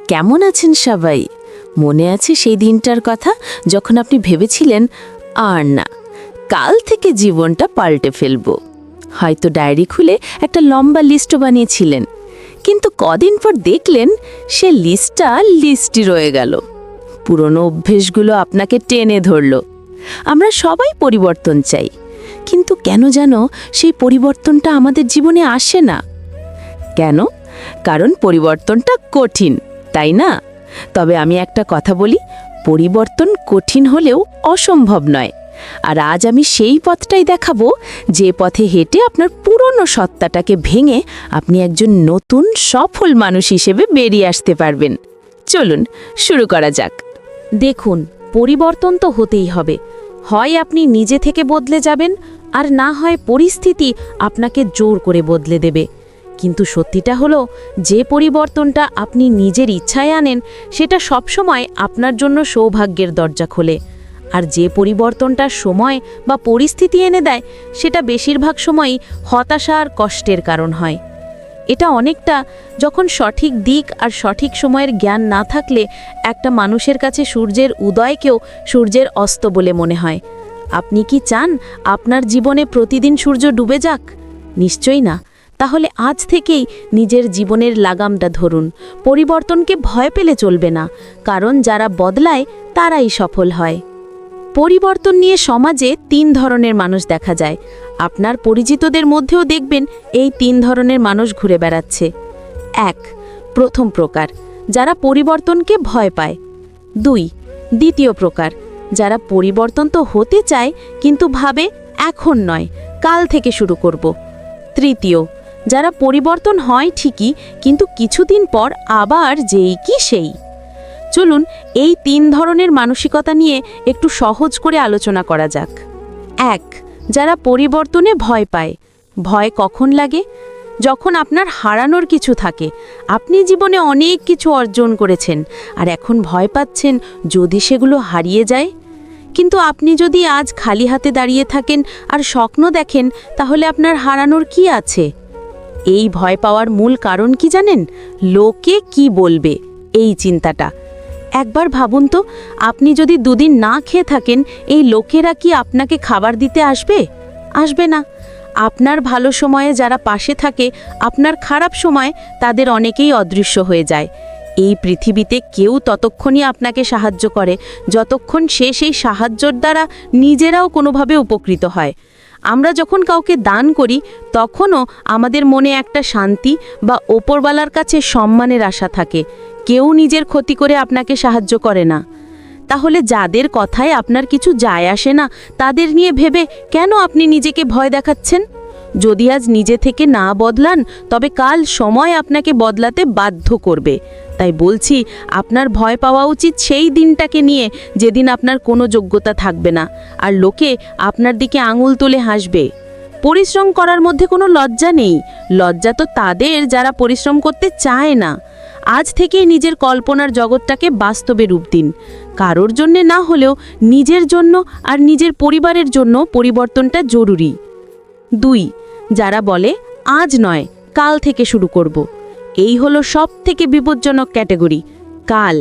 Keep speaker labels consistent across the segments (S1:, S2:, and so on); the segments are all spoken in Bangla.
S1: কেমন আছেন সবাই? মনে আছে সেই দিনটার কথা যখন আপনি ভেবেছিলেন আর না, কাল থেকে জীবনটা পাল্টে ফেলব। হয়তো ডায়েরি খুলে একটা লম্বা লিস্টও বানিয়েছিলেন, কিন্তু কদিন পর দেখলেন সে লিস্টটা লিস্টই রয়ে গেল। পুরনো অভ্যেসগুলো আপনাকে টেনে ধরল। আমরা সবাই পরিবর্তন চাই, কিন্তু কেন যেন সেই পরিবর্তনটা আমাদের জীবনে আসে না। কেন? কারণ পরিবর্তনটা কঠিন, তাই না? তবে আমি একটা কথা বলি, পরিবর্তন কঠিন হলেও অসম্ভব নয়। আর আজ আমি সেই পথটাই দেখাবো, যে পথে হেঁটে আপনার পুরনো সত্তাটাকে ভেঙে আপনি একজন নতুন সফল মানুষ হিসেবে বেরিয়ে আসতে পারবেন। চলুন শুরু করা যাক।
S2: দেখুন, পরিবর্তন তো হতেই হবে। হয় আপনি নিজে থেকে বদলে যাবেন, আর না হয় পরিস্থিতি আপনাকে জোর করে বদলে দেবে। কিন্তু সত্যিটা হলো, যে পরিবর্তনটা আপনি নিজের ইচ্ছায় আনেন সেটা সবসময় আপনার জন্য সৌভাগ্যের দরজা খোলে। আর যে পরিবর্তনটা সময় বা পরিস্থিতি এনে দেয় সেটা বেশিরভাগ সময়ই হতাশা আর কষ্টের কারণ হয়। এটা অনেকটা যখন সঠিক দিক আর সঠিক সময়ের জ্ঞান না থাকলে একটা মানুষের কাছে সূর্যের উদয়কেও সূর্যের অস্ত বলে মনে হয়। আপনি কি চান আপনার জীবনে প্রতিদিন সূর্য ডুবে যাক? নিশ্চয়ই না। তাহলে আজ থেকেই নিজের জীবনের লাগামটা ধরুন। পরিবর্তনকে ভয় পেলে চলবে না, কারণ যারা বদলায় তারাই সফল হয়। পরিবর্তন নিয়ে সমাজে 3 ধরনের মানুষ দেখা যায়। আপনার পরিচিতদের মধ্যেও দেখবেন এই 3 ধরনের মানুষ ঘুরে বেড়াচ্ছে। 1. প্রথম প্রকার, যারা পরিবর্তনকে ভয় পায়। 2. দ্বিতীয় প্রকার, যারা পরিবর্তন তো হতে চায় কিন্তু ভাবে এখন নয়, কাল থেকে শুরু করব। 3. যারা পরিবর্তন হয় ঠিকই, কিন্তু কিছুদিন পর আবার যেই কি সেই। চলুন এই 3 ধরনের মানসিকতা নিয়ে একটু সহজ করে আলোচনা করা যাক। 1. যারা পরিবর্তনে ভয় পায়। ভয় কখন লাগে? যখন আপনার হারানোর কিছু থাকে। আপনি জীবনে অনেক কিছু অর্জন করেছেন, আর এখন ভয় পাচ্ছেন যদি সেগুলো হারিয়ে যায়। কিন্তু আপনি যদি আজ খালি হাতে দাঁড়িয়ে থাকেন আর স্বপ্ন দেখেন, তাহলে আপনার হারানোর কি আছে? এই ভয় পাওয়ার মূল কারণ কি জানেন? লোকে কি বলবে, এই চিন্তাটা। একবার ভাবুন তো, আপনি যদি 2 দিন না খেয়ে থাকেন, এই লোকেরা কি আপনাকে খাবার দিতে আসবে? আসবে না। আপনার ভালো সময়ে যারা পাশে থাকে, আপনার খারাপ সময় তাদের অনেকেই অদৃশ্য হয়ে যায়। এই পৃথিবীতে কেউ ততক্ষণই আপনাকে সাহায্য করে যতক্ষণ সে সেই সাহায্যের দ্বারা নিজেরাও কোনোভাবে উপকৃত হয়। আমরা যখন কাউকে দান করি, তখনও আমাদের মনে একটা শান্তি বা ওপরওয়ালার কাছে সম্মানের আশা থাকে। কেউ নিজের ক্ষতি করে আপনাকে সাহায্য করে না। তাহলে যাদের কথায় আপনার কিছু যায় আসে না, তাদের নিয়ে ভেবে কেন আপনি নিজেকে ভয় দেখাচ্ছেন? যদি আজ নিজে থেকে না বদলান, তবে কাল সময় আপনাকে বদলাতে বাধ্য করবে। তাই বলছি, আপনার ভয় পাওয়া উচিত সেই দিনটাকে নিয়ে যেদিন আপনার কোনো যোগ্যতা থাকবে না, আর লোকে আপনার দিকে আঙুল তুলে হাসবে। পরিশ্রম করার মধ্যে কোনো লজ্জা নেই। লজ্জা তো তাদের যারা পরিশ্রম করতে চায় না। আজ থেকেই নিজের কল্পনার জগৎটাকে বাস্তবে রূপ দিন। কারোর জন্যে না হলেও নিজের জন্য আর নিজের পরিবারের জন্য পরিবর্তনটা জরুরি। 2. যারা বলে আজ নয়, কাল থেকে শুরু করব। এই হলো সবথেকে বিপজ্জনক ক্যাটাগরি, কাল।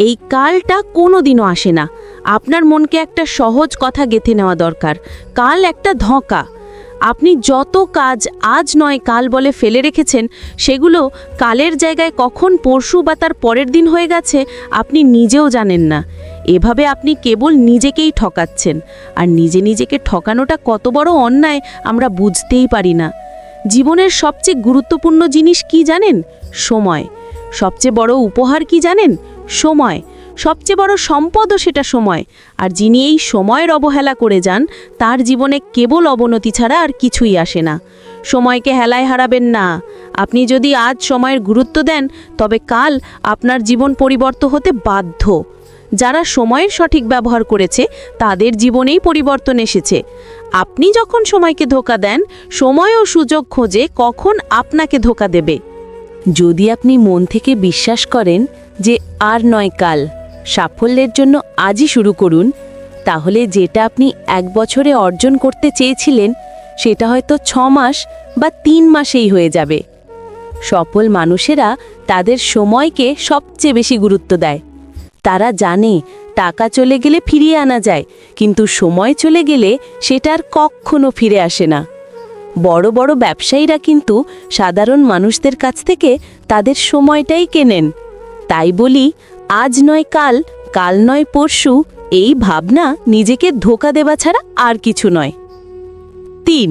S2: এই কালটা কোনোদিনও আসে না। আপনার মনকে একটা সহজ কথা গেঁথে নেওয়া দরকার। কাল একটা ধোঁকা। আপনি যত কাজ আজ নয় কাল বলে ফেলে রেখেছেন, সেগুলো কালের জায়গায় কখন পরশু বা তার পরের দিন হয়ে গেছে আপনি নিজেও জানেন না। এভাবে আপনি কেবল নিজেকেই ঠকাচ্ছেন, আর নিজেকে ঠকানোটা কত বড় অন্যায় আমরা বুঝতেই পারি না। জীবনের সবচেয়ে গুরুত্বপূর্ণ জিনিস কি জানেন? সময়। সবচেয়ে বড় উপহার কি জানেন? সময়। সবচেয়ে বড় সম্পদও সেটা সময়। আর যিনি এই সময়ের অবহেলা করে যান, তার জীবনে কেবল অবনতি ছাড়া আর কিছুই আসে না। সময়কে হেলায় হারাবেন না। আপনি যদি আজ সময়ের গুরুত্ব দেন, তবে কাল আপনার জীবন পরিবর্তন হতে বাধ্য। যারা সময়ের সঠিক ব্যবহার করেছে, তাদের জীবনেই পরিবর্তন এসেছে। আপনি যখন সময়কে ধোঁকা দেন, সময় ও সুযোগ খোঁজে কখন আপনাকে ধোঁকা দেবে।
S1: যদি আপনি মন থেকে বিশ্বাস করেন যে আর নয় কাল, সাফল্যের জন্য আজই শুরু করুন, তাহলে যেটা আপনি 1 বছরে অর্জন করতে চেয়েছিলেন, সেটা হয়তো 6 মাস বা 3 মাসেই হয়ে যাবে। সফল মানুষেরা তাদের সময়কে সবচেয়ে বেশি গুরুত্ব দেয়। তারা জানে টাকা চলে গেলে ফিরিয়ে আনা যায়, কিন্তু সময় চলে গেলে সেটা আর কখনো ফিরে আসে না। বড় বড় ব্যবসায়ীরা কিন্তু সাধারণ মানুষদের কাছ থেকে তাদের সময়টাই কেনেন। তাই বলি, আজ নয় কাল, কাল নয় পরশু, এই ভাবনা নিজেকে ধোঁকা দেওয়া ছাড়া আর কিছু নয়। 3.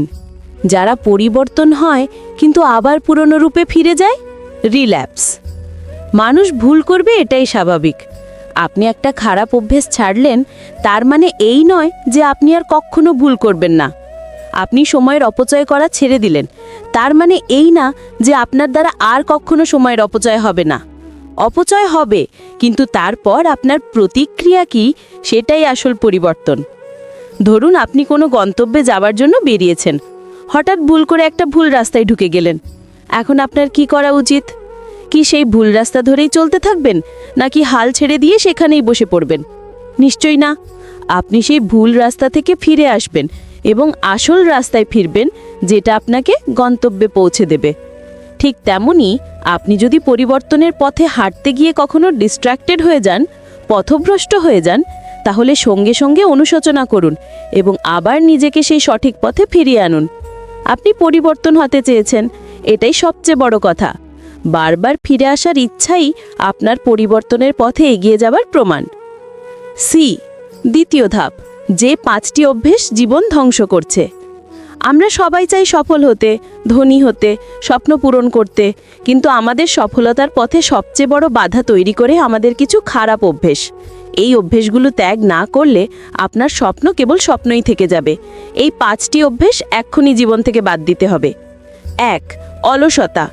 S1: যারা পরিবর্তন হয় কিন্তু আবার পুরনো রূপে ফিরে যায়, রিল্যাপস। মানুষ ভুল করবে, এটাই স্বাভাবিক। আপনি একটা খারাপ অভ্যেস ছাড়লেন, তার মানে এই নয় যে আপনি আর কখনো ভুল করবেন না। আপনি সময়ের অপচয় করা ছেড়ে দিলেন, তার মানে এই না যে আপনার দ্বারা আর কখনো সময়ের অপচয় হবে না। অপচয় হবে, কিন্তু তারপর আপনার প্রতিক্রিয়া কি, সেটাই আসল পরিবর্তন। ধরুন আপনি কোনো গন্তব্যে যাওয়ার জন্য বেরিয়েছেন, হঠাৎ ভুল করে একটা ভুল রাস্তায় ঢুকে গেলেন। এখন আপনার কি করা উচিত? কি সেই ভুল রাস্তা ধরেই চলতে থাকবেন, নাকি হাল ছেড়ে দিয়ে সেখানেই বসে পড়বেন? নিশ্চয়ই না। আপনি সেই ভুল রাস্তা থেকে ফিরে আসবেন এবং আসল রাস্তায় ফিরবেন, যেটা আপনাকে গন্তব্যে পৌঁছে দেবে। ঠিক তেমনই আপনি যদি পরিবর্তনের পথে হাঁটতে গিয়ে কখনো ডিস্ট্র্যাক্টেড হয়ে যান, পথভ্রষ্ট হয়ে যান, তাহলে সঙ্গে সঙ্গে অনুশোচনা করুন এবং আবার নিজেকে সেই সঠিক পথে ফিরিয়ে আনুন। আপনি পরিবর্তন হতে চেয়েছেন, এটাই সবচেয়ে বড় কথা। বারবার ফিরে আসার ইচ্ছাই আপনার পরিবর্তনের পথে এগিয়ে যাবার প্রমাণ। সি, দ্বিতীয় ধাপ, যে 5টি অভ্যেস জীবন ধ্বংস করছে। আমরা সবাই চাই সফল হতে, ধনী হতে, স্বপ্ন পূরণ করতে, কিন্তু আমাদের সফলতার পথে সবচেয়ে বড় বাধা তৈরি করে আমাদের কিছু খারাপ অভ্যেস। এই অভ্যেসগুলো ত্যাগ না করলে আপনার স্বপ্ন কেবল স্বপ্নই থেকে যাবে। এই 5টি অভ্যেস এক্ষুনি জীবন থেকে বাদ দিতে হবে। 1. অলসতা।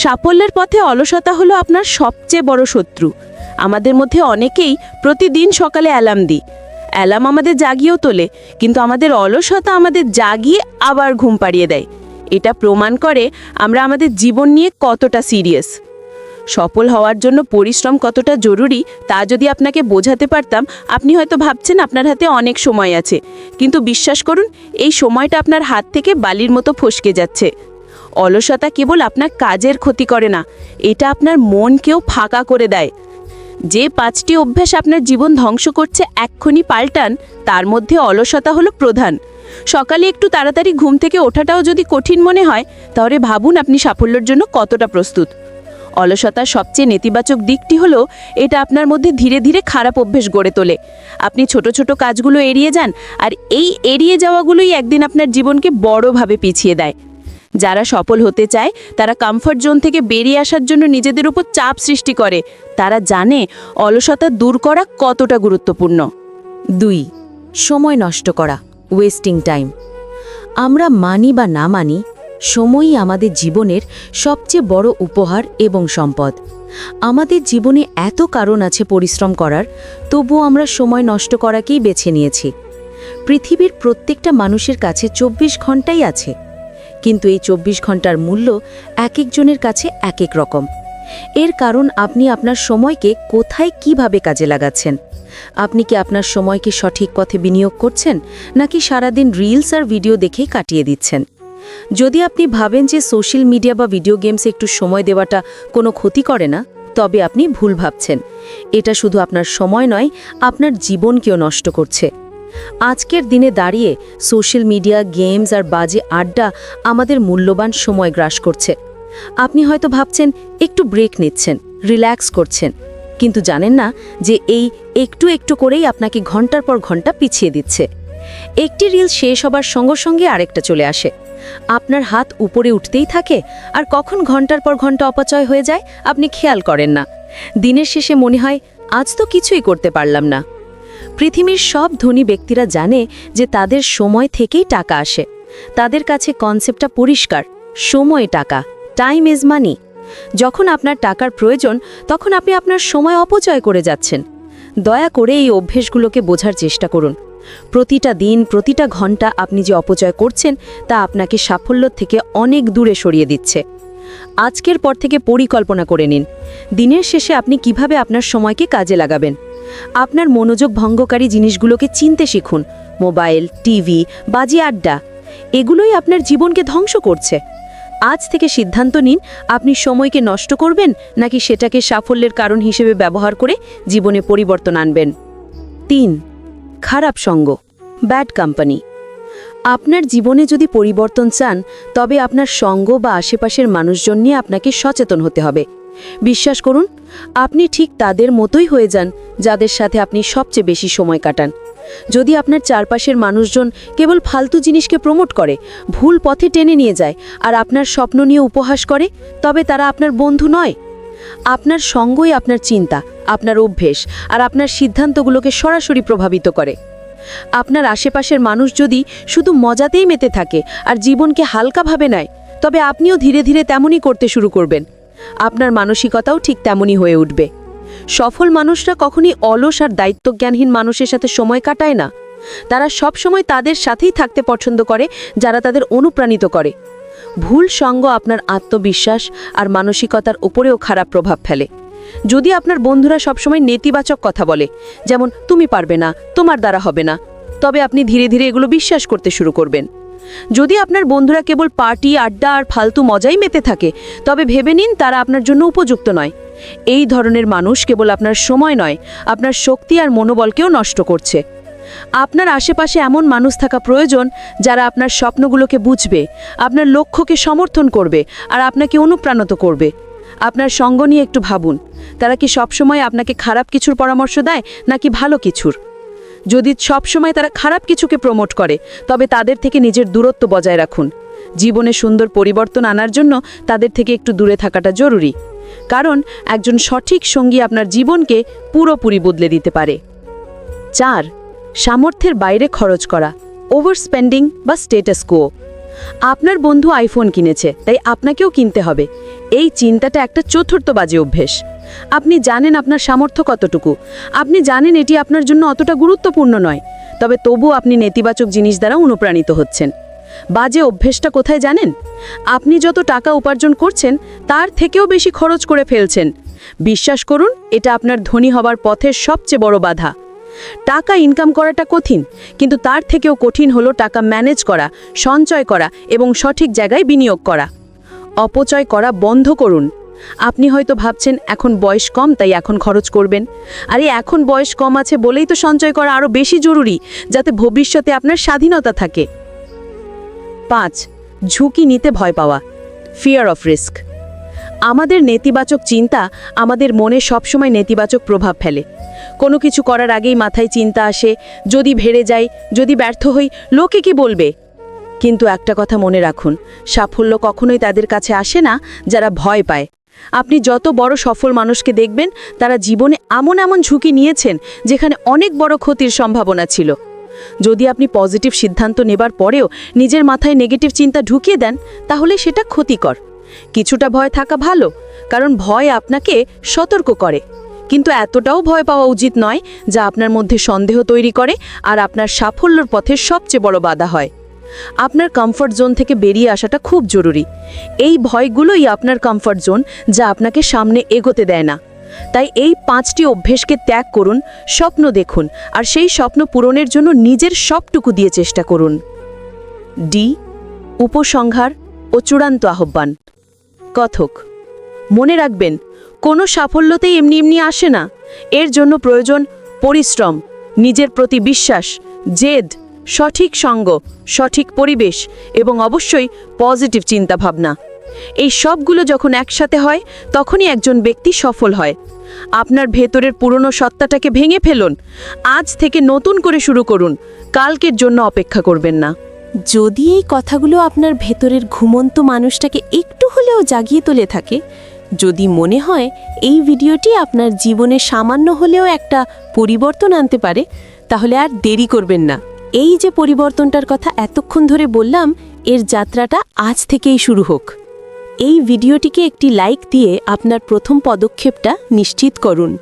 S1: সাফল্যের পথে অলসতা হলো আপনার সবচেয়ে বড় শত্রু। আমাদের মধ্যে অনেকেই প্রতিদিন সকালে অ্যালার্ম দিই। অ্যালার্ম আমাদের জাগিয়েও তোলে, কিন্তু আমাদের অলসতা আমাদের জাগিয়ে আবার ঘুম পাড়িয়ে দেয়। এটা প্রমাণ করে আমরা আমাদের জীবন নিয়ে কতটা সিরিয়াস। সফল হওয়ার জন্য পরিশ্রম কতটা জরুরি তা যদি আপনাকে বোঝাতে পারতাম, আপনি হয়তো ভাবছেন আপনার হাতে অনেক সময় আছে, কিন্তু বিশ্বাস করুন, এই সময়টা আপনার হাত থেকে বালির মতো ফসকে যাচ্ছে। অলসতা কেবল আপনার কাজের ক্ষতি করে না, এটা আপনার মনকেও ফাঁকা করে দেয়। যে 5টি অভ্যাস আপনার জীবন ধ্বংস করছে এক্ষুনি পাল্টান, তার মধ্যে অলসতা হলো প্রধান। সকালে একটু তাড়াতাড়ি ঘুম থেকে ওঠাটাও যদি কঠিন মনে হয়, তাহলে ভাবুন আপনি সাফল্যের জন্য কতটা প্রস্তুত। অলসতার সবচেয়ে নেতিবাচক দিকটি হলো এটা আপনার মধ্যে ধীরে ধীরে খারাপ অভ্যেস গড়ে তোলে। আপনি ছোট ছোট কাজগুলো এড়িয়ে যান, আর এই এড়িয়ে যাওয়াগুলোই একদিন আপনার জীবনকে বড়ভাবে পিছিয়ে দেয়। যারা সফল হতে চায় তারা কমফর্ট জোন থেকে বেরিয়ে আসার জন্য নিজেদের উপর চাপ সৃষ্টি করে। তারা জানে অলসতা দূর করা কতটা গুরুত্বপূর্ণ।
S2: 2. সময় নষ্ট করা, ওয়েস্টিং টাইম। আমরা মানি বা না মানি, সময়ই আমাদের জীবনের সবচেয়ে বড় উপহার এবং সম্পদ। আমাদের জীবনে এত কারণ আছে পরিশ্রম করার, তবুও আমরা সময় নষ্ট করাকেই বেছে নিয়েছি। পৃথিবীর প্রত্যেকটা মানুষের কাছে 24 ঘন্টাই আছে, কিন্তু এই 24 ঘন্টার মূল্য এক একজনের কাছে এক এক রকম। এর কারণ আপনি আপনার সময়কে কোথায় কিভাবে কাজে লাগাচ্ছেন। আপনি কি আপনার সময়কে সঠিক পথে বিনিয়োগ করছেন, নাকি সারাদিন রিলস আর ভিডিও দেখেই কাটিয়ে দিচ্ছেন? যদি আপনি ভাবেন যে সোশ্যাল মিডিয়া বা ভিডিও গেমসে একটু সময় দেওয়াটা কোনো ক্ষতি করে না, তবে আপনি ভুল ভাবছেন। এটা শুধু আপনার সময় নয়, আপনার জীবনকেও নষ্ট করছে। আজকের দিনে দাঁড়িয়ে সোশ্যাল মিডিয়া, গেমস আর বাজে আড্ডা আমাদের মূল্যবান সময় গ্রাস করছে। আপনি হয়তো ভাবছেন একটু ব্রেক নিচ্ছেন, রিল্যাক্স করছেন, কিন্তু জানেন না যে এই একটু একটু করেই আপনাকে ঘন্টার পর ঘন্টা পিছিয়ে দিচ্ছে। একটি রিল শেষ হবার সঙ্গে সঙ্গে আরেকটা চলে আসে। আপনার হাত উপরে উঠতেই থাকে, আর কখন ঘন্টার পর ঘন্টা অপচয় হয়ে যায় আপনি খেয়াল করেন না। দিনের শেষে মনে হয় আজ তো কিছুই করতে পারলাম না। পৃথিবীর সব ধনী ব্যক্তিরা জানে যে তাদের সময় থেকেই টাকা আসে। তাদের কাছে কনসেপ্টটা পরিষ্কার, সময় টাকা, টাইম ইজ মানি। যখন আপনার টাকার প্রয়োজন, তখন আপনি আপনার সময় অপচয় করে যাচ্ছেন। দয়া করে এই অভ্যেসগুলোকে বোঝার চেষ্টা করুন। প্রতিটা দিন, প্রতিটা ঘন্টা আপনি যে অপচয় করছেন, তা আপনাকে সাফল্য থেকে অনেক দূরে সরিয়ে দিচ্ছে। আজকের পর থেকে পরিকল্পনা করে নিন, দিনের শেষে আপনি কিভাবে আপনার সময়কে কাজে লাগাবেন। আপনার মনোযোগ ভঙ্গকারী জিনিসগুলোকে চিনতে শিখুন। মোবাইল, টিভি, বাজি আড্ডা, এগুলোই আপনার জীবনকে ধ্বংস করছে। আজ থেকে সিদ্ধান্ত নিন আপনি সময়কে নষ্ট করবেন নাকি সেটাকে সাফল্যের কারণ হিসেবে ব্যবহার করে জীবনে পরিবর্তন আনবেন। 3. খারাপ সঙ্গ, ব্যাড কোম্পানি। আপনার জীবনে যদি পরিবর্তন চান তবে আপনার সঙ্গ বা আশেপাশের মানুষজন নিয়ে আপনাকে সচেতন হতে হবে। বিশ্বাস করুন, আপনি ঠিক তাদের মতোই হয়ে যান যাদের সাথে আপনি সবচেয়ে বেশি সময় কাটান। যদি আপনার চারপাশের মানুষজন কেবল ফালতু জিনিসকে প্রমোট করে, ভুল পথে টেনে নিয়ে যায় আর আপনার স্বপ্ন নিয়ে উপহাস করে, তবে তারা আপনার বন্ধু নয়। আপনার সঙ্গই আপনার চিন্তা, আপনার অভ্যেস আর আপনার সিদ্ধান্তগুলোকে সরাসরি প্রভাবিত করে। আপনার আশেপাশের মানুষ যদি শুধু মজাতেই মেতে থাকে আর জীবনকে হালকাভাবে নেয়, তবে আপনিও ধীরে ধীরে তেমনই করতে শুরু করবেন। আপনার মানসিকতাও ঠিক তেমনই হয়ে উঠবে। সফল মানুষরা কখনই অলস আর দায়িত্বজ্ঞানহীন মানুষের সাথে সময় কাটায় না। তারা সব সময় তাদের সাথেই থাকতে পছন্দ করে যারা তাদের অনুপ্রাণিত করে। ভুল সঙ্গ আপনার আত্মবিশ্বাস আর মানসিকতার উপরেও খারাপ প্রভাব ফেলে। যদি আপনার বন্ধুরা সবসময় নেতিবাচক কথা বলে, যেমন তুমি পারবে না, তোমার দ্বারা হবে না, তবে আপনি ধীরে ধীরে এগুলো বিশ্বাস করতে শুরু করবেন। যদি আপনার বন্ধুরা কেবল পার্টি, আড্ডা আর ফালতু মজাই মেতে থাকে, তবে ভেবে নিন তারা আপনার জন্য উপযুক্ত নয়। এই ধরনের মানুষ কেবল আপনার সময় নয়, আপনার শক্তি আর মনোবলকেও নষ্ট করছে। আপনার আশেপাশে এমন মানুষ থাকা প্রয়োজন যারা আপনার স্বপ্নগুলোকে বুঝবে, আপনার লক্ষ্যকে সমর্থন করবে আর আপনাকে অনুপ্রাণিত করবে। আপনার সঙ্গ নিয়ে একটু ভাবুন, তারা কি সবসময় আপনাকে খারাপ কিছুর পরামর্শ দেয় নাকি ভালো কিছুর? যদি সবসময় তারা খারাপ কিছুকে প্রমোট করে, তবে তাদের থেকে নিজের দূরত্ব বজায় রাখুন। জীবনে সুন্দর পরিবর্তন আনার জন্য তাদের থেকে একটু দূরে থাকাটা জরুরি, কারণ একজন সঠিক সঙ্গী আপনার জীবনকে পুরোপুরি বদলে দিতে পারে। 4. সামর্থ্যের বাইরে খরচ করা, ওভার স্পেন্ডিং বা স্টেটাস কোয়ো। আপনার বন্ধু আইফোন কিনেছে, তাই আপনাকেও কিনতে হবে। এই চিন্তাটা একটা চতুর্থ বাজে অভ্যেস। আপনি জানেন আপনার সামর্থ্য কতটুকু, আপনি জানেন এটি আপনার জন্য অতটা গুরুত্বপূর্ণ নয়, তবে তবু আপনি নেতিবাচক জিনিস দ্বারা অনুপ্রাণিত হচ্ছেন। বাজে অভ্যেসটা কোথায় জানেন? আপনি যত টাকা উপার্জন করছেন তার থেকেও বেশি খরচ করে ফেলছেন। বিশ্বাস করুন, এটা আপনার ধনী হবার পথের সবচেয়ে বড় বাধা। টাকা ইনকাম করাটা কঠিন, কিন্তু তার থেকেও কঠিন হলো টাকা ম্যানেজ করা, সঞ্চয় করা এবং সঠিক জায়গায় বিনিয়োগ করা। অপচয় করা বন্ধ করুন। আপনি হয়তো ভাবছেন এখন বয়স কম তাই এখন খরচ করবেন। আরে এখন বয়স কম আছে বলেই তো সঞ্চয় করা আরও বেশি জরুরি, যাতে ভবিষ্যতে আপনার স্বাধীনতা থাকে। 5. ঝুঁকি নিতে ভয় পাওয়া, ফিয়ার অফ রিস্ক। আমাদের নেতিবাচক চিন্তা আমাদের মনে সবসময় নেতিবাচক প্রভাব ফেলে। কোনো কিছু করার আগেই মাথায় চিন্তা আসে, যদি হেরে যাই, যদি ব্যর্থ হই, লোকে কি বলবে? কিন্তু একটা কথা মনে রাখুন, সাফল্য কখনোই তাদের কাছে আসে না যারা ভয় পায়। আপনি যত বড় সফল মানুষকে দেখবেন, তারা জীবনে এমন এমন ঝুঁকি নিয়েছেন যেখানে অনেক বড় ক্ষতির সম্ভাবনা ছিল। যদি আপনি পজিটিভ সিদ্ধান্ত নেবার পরেও নিজের মাথায় নেগেটিভ চিন্তা ঢুকিয়ে দেন, তাহলে সেটা ক্ষতিকর। কিছুটা ভয় থাকা ভালো, কারণ ভয় আপনাকে সতর্ক করে, কিন্তু এতটাও ভয় পাওয়া উচিত নয় যা আপনার মধ্যে সন্দেহ তৈরি করে আর আপনার সাফল্যের পথে সবচেয়ে বড় বাধা হয়। আপনার কমফর্ট জোন থেকে বেরিয়ে আসাটা খুব জরুরি। এই ভয়গুলোই আপনার কমফর্ট জোন, যা আপনাকে সামনে এগোতে দেয় না। তাই এই 5টি অভ্যেসকে ত্যাগ করুন, স্বপ্ন দেখুন আর সেই স্বপ্ন পূরণের জন্য নিজের সবটুকু দিয়ে চেষ্টা করুন। ডি. উপসংহার ও চূড়ান্ত আহ্বান। কথক, মনে রাখবেন, কোনো সাফল্যতেই এমনি এমনি আসে না। এর জন্য প্রয়োজন পরিশ্রম, নিজের প্রতি বিশ্বাস, জেদ, সঠিক সঙ্গ, সঠিক পরিবেশ এবং অবশ্যই পজিটিভ চিন্তাভাবনা। এই সবগুলো যখন একসাথে হয়, তখনই একজন ব্যক্তি সফল হয়। আপনার ভেতরের পুরনো সত্তাটাকে ভেঙে ফেলুন। আজ থেকে নতুন করে শুরু করুন, কালকের জন্য অপেক্ষা করবেন না।
S1: যদি এই কথাগুলো আপনার ভেতরের ঘুমন্ত মানুষটাকে একটু হলেও জাগিয়ে তোলে থাকে, যদি মনে হয় এই ভিডিওটি আপনার জীবনে সামান্য হলেও একটা পরিবর্তন আনতে পারে, তাহলে আর দেরি করবেন না। এই যে পরিবর্তনটার কথা এতক্ষণ ধরে বললাম, এর যাত্রাটা আজ থেকেই শুরু হোক। এই ভিডিওটিকে একটি লাইক দিয়ে আপনার প্রথম পদক্ষেপটা নিশ্চিত করুন।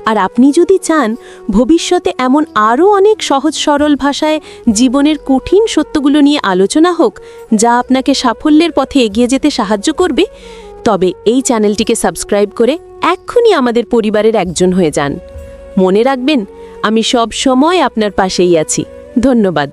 S1: আর আপনি যদি চান ভবিষ্যতে এমন আরও অনেক সহজ সরল ভাষায় জীবনের কঠিন সত্যগুলো নিয়ে আলোচনা হোক, যা আপনাকে সাফল্যের পথে এগিয়ে যেতে সাহায্য করবে, তবে এই চ্যানেলটিকে সাবস্ক্রাইব করে এক্ষুনি আমাদের পরিবারের একজন হয়ে যান। মনে রাখবেন, আমি সব সময় আপনার পাশেই আছি। ধন্যবাদ।